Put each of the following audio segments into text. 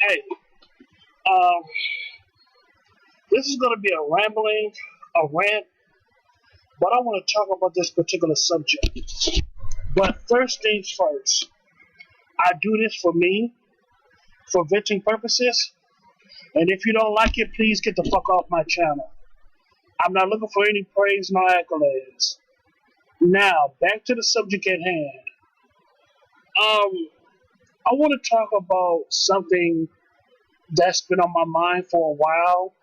Hey, um, this is going to be a rambling, a rant, but I want to talk about this particular subject. But first things first, I do this for me, for venting purposes, and if you don't like it, please get the fuck off my channel. I'm not looking for any praise nor accolades. Now, back to the subject at hand. Um, I want to talk about something that's been on my mind for a while,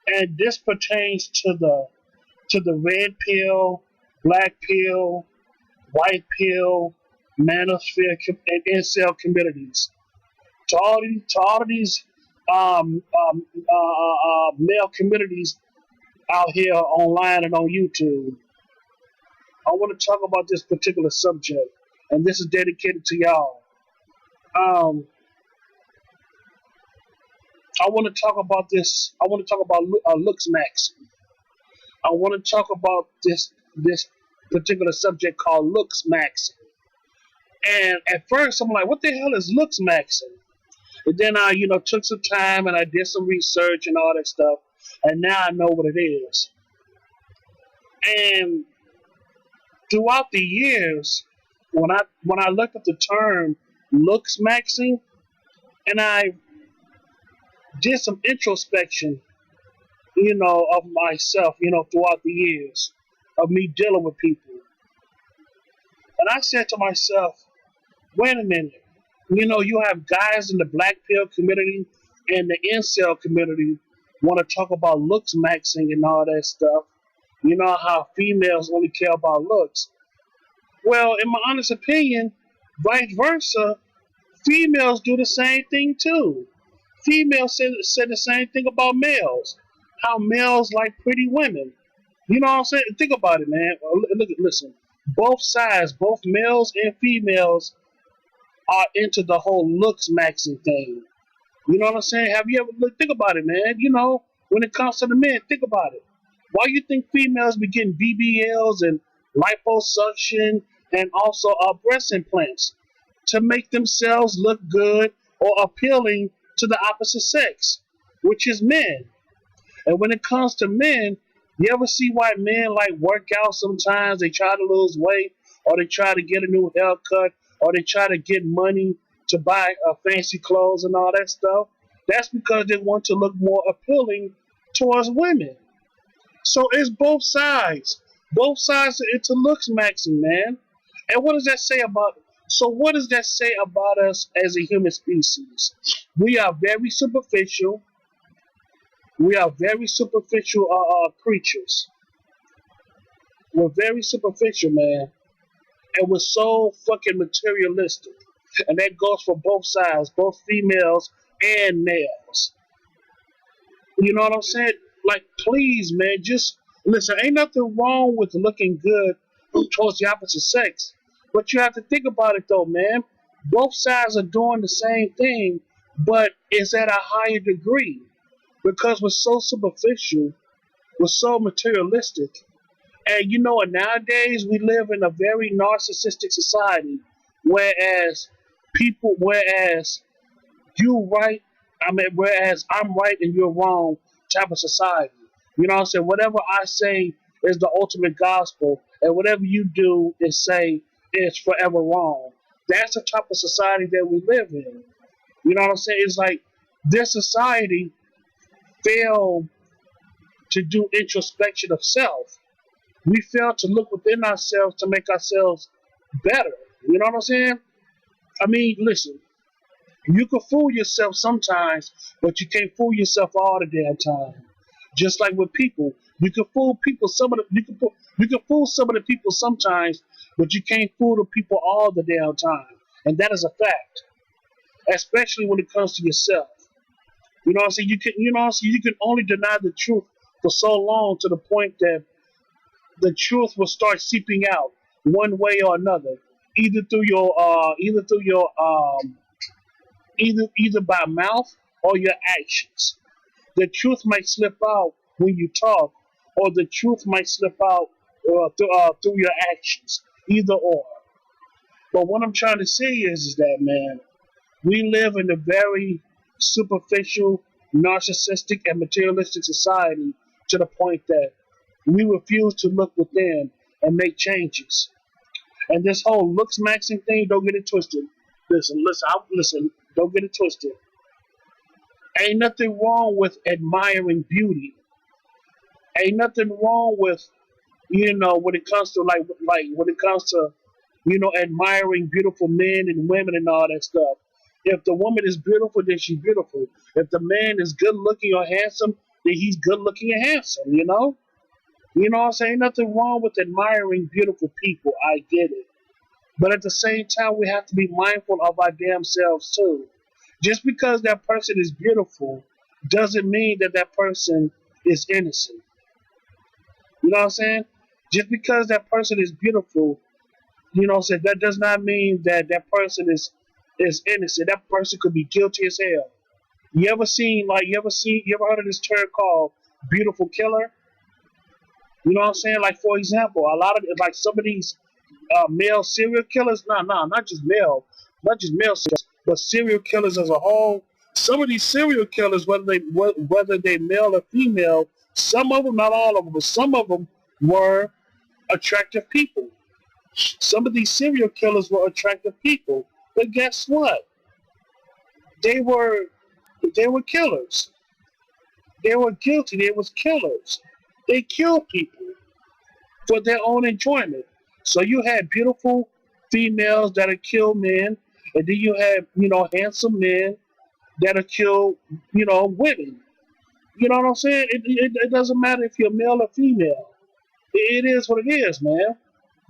and this pertains to the red pill, black pill, white pill, manosphere, and incel communities. To all of these male communities out here online and on YouTube, I want to talk about this particular subject, and this is dedicated to y'all. Um, I want to talk about this. I want to talk about looks max. I want to talk about this particular subject called looks maxing. And at first, I'm like, what the hell is looks maxing? And then I, took some time and I did some research and all that stuff, and now I know what it is. And throughout the years, when I looked at the term looks maxing, and I did some introspection, of myself, throughout the years of me dealing with people, and I said to myself, wait a minute. You have guys in the black pill community and the incel community want to talk about looks maxing and all that stuff. You know how females only care about looks. Well, in my honest opinion, vice versa, females do the same thing too. Females said the same thing about males. How males like pretty women. You know what I'm saying? Think about it, man. Listen. Both sides, both males and females, are into the whole looks maxing thing. You know what I'm saying? Have you ever think about it, man? When it comes to the men, think about it. Why you think females be getting BBLs and liposuction and also breast implants to make themselves look good or appealing to the opposite sex, which is men? And when it comes to men, you ever see why men like work out sometimes? They try to lose weight, or they try to get a new haircut, or they try to get money to buy fancy clothes and all that stuff. That's because they want to look more appealing towards women. So it's both sides. Both sides are into looks maxing, man. And what does that say about? So what does that say about us as a human species? We are very superficial. We are very superficial creatures. We're very superficial, man, and we're so fucking materialistic. And that goes for both sides, both females and males. You know what I'm saying? Like, please, man, just listen. Ain't nothing wrong with looking good towards the opposite sex, but you have to think about it, though, man. Both sides are doing the same thing, but it's at a higher degree because we're so superficial, we're so materialistic. And nowadays we live in a very narcissistic society, whereas whereas you right, whereas I'm right and you're wrong type of society. You know what I'm saying? Whatever I say is the ultimate gospel, and whatever you do is say is forever wrong. That's the type of society that we live in. You know what I'm saying? It's like this society failed to do introspection of self. We fail to look within ourselves to make ourselves better. You know what I'm saying? I mean, listen, you can fool yourself sometimes, but you can't fool yourself all the damn time. Just like with people, you can fool people. You can fool some of the people sometimes, but you can't fool the people all the damn time, and that is a fact. Especially when it comes to yourself. You know what I'm saying? You can only deny the truth for so long to the point that the truth will start seeping out one way or another, either by mouth or your actions. The truth might slip out when you talk, or the truth might slip out through your actions. Either or. But what I'm trying to say is that, man, we live in a very superficial, narcissistic, and materialistic society to the point that we refuse to look within and make changes. And this whole looks maxing thing, don't get it twisted. Listen, don't get it twisted. Ain't nothing wrong with admiring beauty. Ain't nothing wrong with, when it comes to when it comes to, admiring beautiful men and women and all that stuff. If the woman is beautiful, then she's beautiful. If the man is good looking or handsome, then he's good looking and handsome, you know? You know what I'm saying? Nothing wrong with admiring beautiful people. I get it. But at the same time, we have to be mindful of our damn selves too. Just because that person is beautiful doesn't mean that that person is innocent. You know what I'm saying? Just because that person is beautiful, that does not mean that that person is innocent. That person could be guilty as hell. You ever heard of this term called beautiful killer? You know what I'm saying? Like, for example, a lot of, like, some of these male serial killers, not just male serial, but serial killers as a whole. Some of these serial killers, whether they male or female, some of them, not all of them, but some of them were attractive people. Some of these serial killers were attractive people, but guess what? They were they were killers. They were guilty. They was killers. They killed people for their own enjoyment. So you had beautiful females that are kill men, and then you had, handsome men that are kill, women. You know what I'm saying? It doesn't matter if you're male or female. It is what it is, man.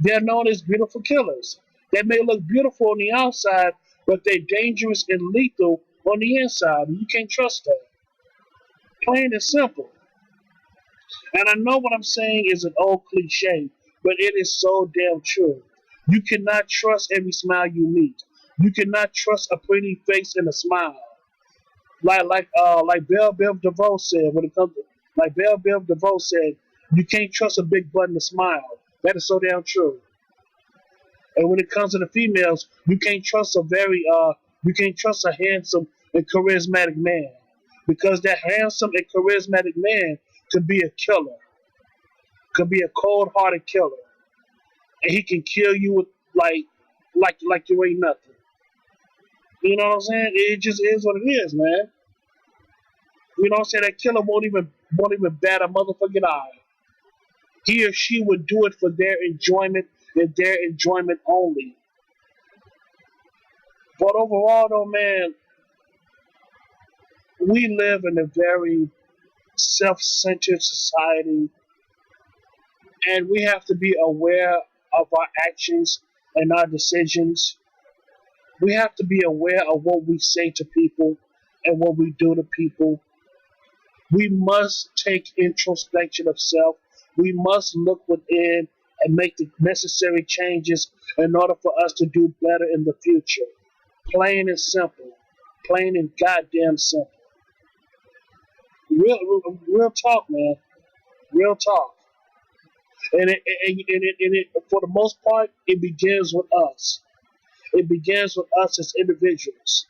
They're known as beautiful killers. They may look beautiful on the outside, but they're dangerous and lethal on the inside. You can't trust that. Plain and simple. And I know what I'm saying is an old cliche, but it is so damn true. You cannot trust every smile you meet. You cannot trust a pretty face and a smile. Like Belle Biv DeVoe said, Belle Biv DeVoe said, you can't trust a big butt and a smile. That is so damn true. And when it comes to the females, you can't trust a handsome and charismatic man, because that handsome and charismatic man could be a killer, could be a cold-hearted killer, and he can kill you with like you ain't nothing. You know what I'm saying? It just is what it is, man. You know what I'm saying? That killer won't even bat a motherfucking eye. He or she would do it for their enjoyment and their enjoyment only. But overall, though, man, we live in a very self-centered society, and we have to be aware of our actions and our decisions. We have to be aware of what we say to people and what we do to people. We must take introspection of self. We must look within and make the necessary changes in order for us to do better in the future. Plain and simple. Plain and goddamn simple. Real talk, man. Real talk. And for the most part, it begins with us. It begins with us as individuals.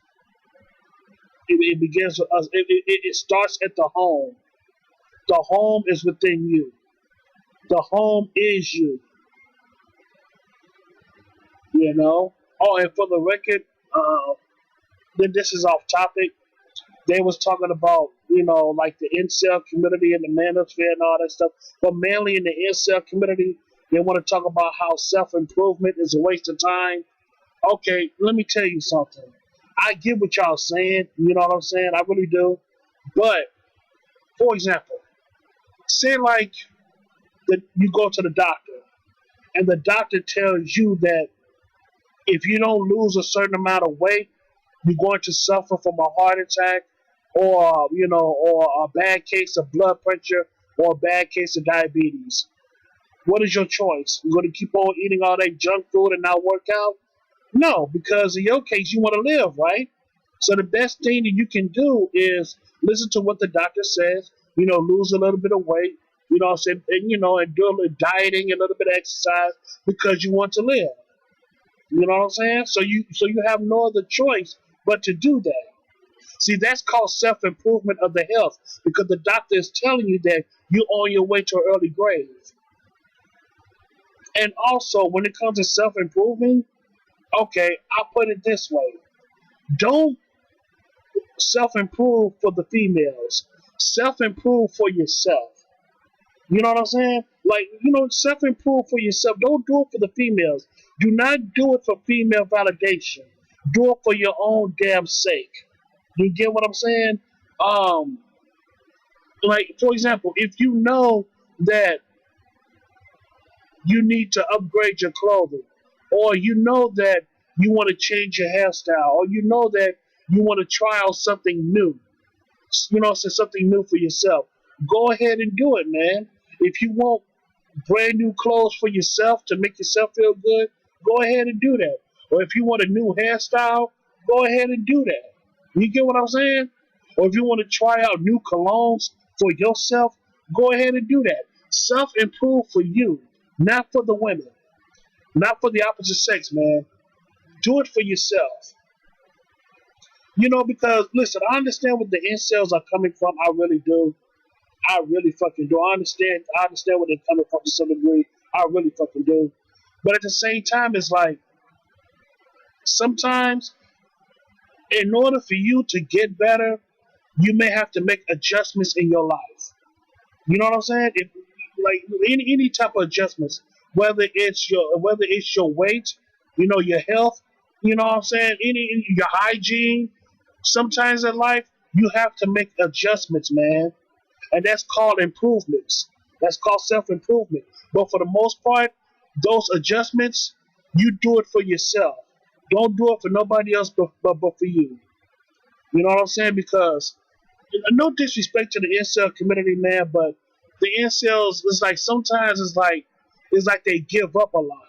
It begins with us. It starts at the home. The home is within you. The home is you. You know? Oh, and for the record, then this is off topic. They was talking about, like the incel community and the manosphere and all that stuff. But mainly in the incel community, they want to talk about how self-improvement is a waste of time. Okay, let me tell you something. I get what y'all saying. You know what I'm saying? I really do. But, for example, say like that you go to the doctor, and the doctor tells you that if you don't lose a certain amount of weight, you're going to suffer from a heart attack, or a bad case of blood pressure, or a bad case of diabetes. What is your choice? You're going to keep on eating all that junk food and not work out? No, because in your case, you want to live, right? So the best thing that you can do is listen to what the doctor says, lose a little bit of weight, what I'm saying, and do a little dieting, a little bit of exercise, because you want to live. You know what I'm saying? So you have no other choice but to do that. See, that's called self-improvement of the health because the doctor is telling you that you're on your way to an early grave. And also, when it comes to self-improving, okay, I'll put it this way. Don't self-improve for the females. Self-improve for yourself. You know what I'm saying? Like, self-improve for yourself. Don't do it for the females. Do not do it for female validation. Do it for your own damn sake. You get what I'm saying? Um, like, for example, if you know that you need to upgrade your clothing, or you know that you want to change your hairstyle, or you know that you want to try out something new, so something new for yourself, go ahead and do it, man. If you want brand new clothes for yourself to make yourself feel good, go ahead and do that. Or if you want a new hairstyle, go ahead and do that. You get what I'm saying? Or if you want to try out new colognes for yourself, go ahead and do that. Self-improve for you, not for the women, not for the opposite sex, man. Do it for yourself. Because listen, I understand where the incels are coming from. I really do. I really fucking do. I understand where they're coming from to some degree. I really fucking do. But at the same time, it's like sometimes in order for you to get better, you may have to make adjustments in your life. You know what I'm saying? If like any type of adjustments, whether it's your weight, your health, you know what I'm saying, your hygiene. Sometimes in life you have to make adjustments, man. And that's called improvements. That's called self-improvement. But for the most part, those adjustments, you do it for yourself. Don't do it for nobody else but for you. You know what I'm saying? Because no disrespect to the incel community, man, but the incels, it's like sometimes it's like they give up a lot.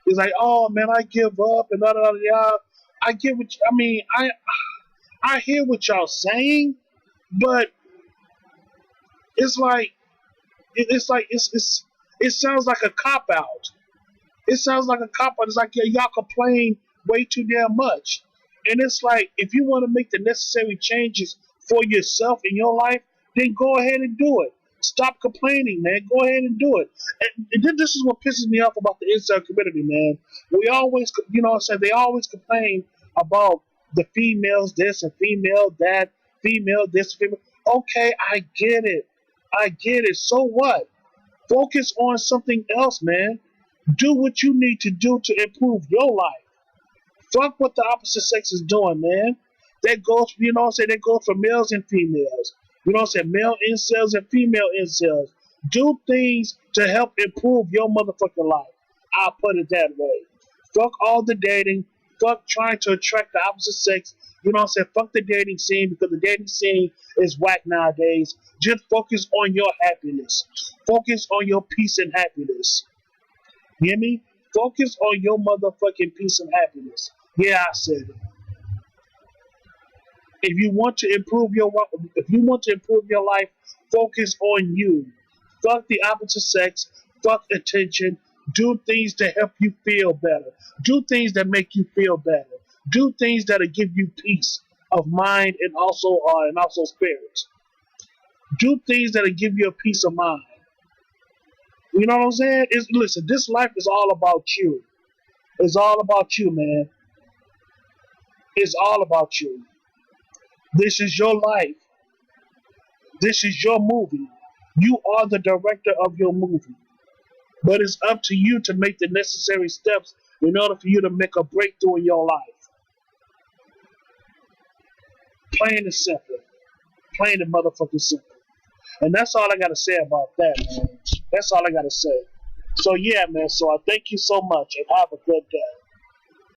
It's like, oh man, I give up and da da da da. I get what I mean. I hear what y'all saying, but it's like it sounds like a cop out. It sounds like a cop out. It's like, yeah, y'all complain way too damn much. And it's like, if you want to make the necessary changes for yourself in your life, then go ahead and do it. Stop complaining, man. Go ahead and do it. And this is what pisses me off about the incel community, man. We always, they always complain about the females this and female that, female this, female. Okay, I get it. I get it. So what? Focus on something else, man. Do what you need to do to improve your life. Fuck what the opposite sex is doing, man. That goes, that goes for males and females. Male incels and female incels. Do things to help improve your motherfucking life. I'll put it that way. Fuck all the dating. Fuck trying to attract the opposite sex. Fuck the dating scene because the dating scene is whack nowadays. Just focus on your happiness. Focus on your peace and happiness. You hear me? Focus on your motherfucking peace and happiness. Yeah, I said it. If you want to improve your life, focus on you. Fuck the opposite sex. Fuck attention. Do things to help you feel better. Do things that make you feel better. Do things that'll give you peace of mind and also spirit. Do things that'll give you a peace of mind. You know what I'm saying? Listen, this life is all about you. It's all about you, man. It's all about you. This is your life. This is your movie. You are the director of your movie. But it's up to you to make the necessary steps in order for you to make a breakthrough in your life. Plain and simple. Plain and motherfucking simple. And that's all I got to say about that, man. That's all I got to say. So, yeah, man. So, I thank you so much and have a good day.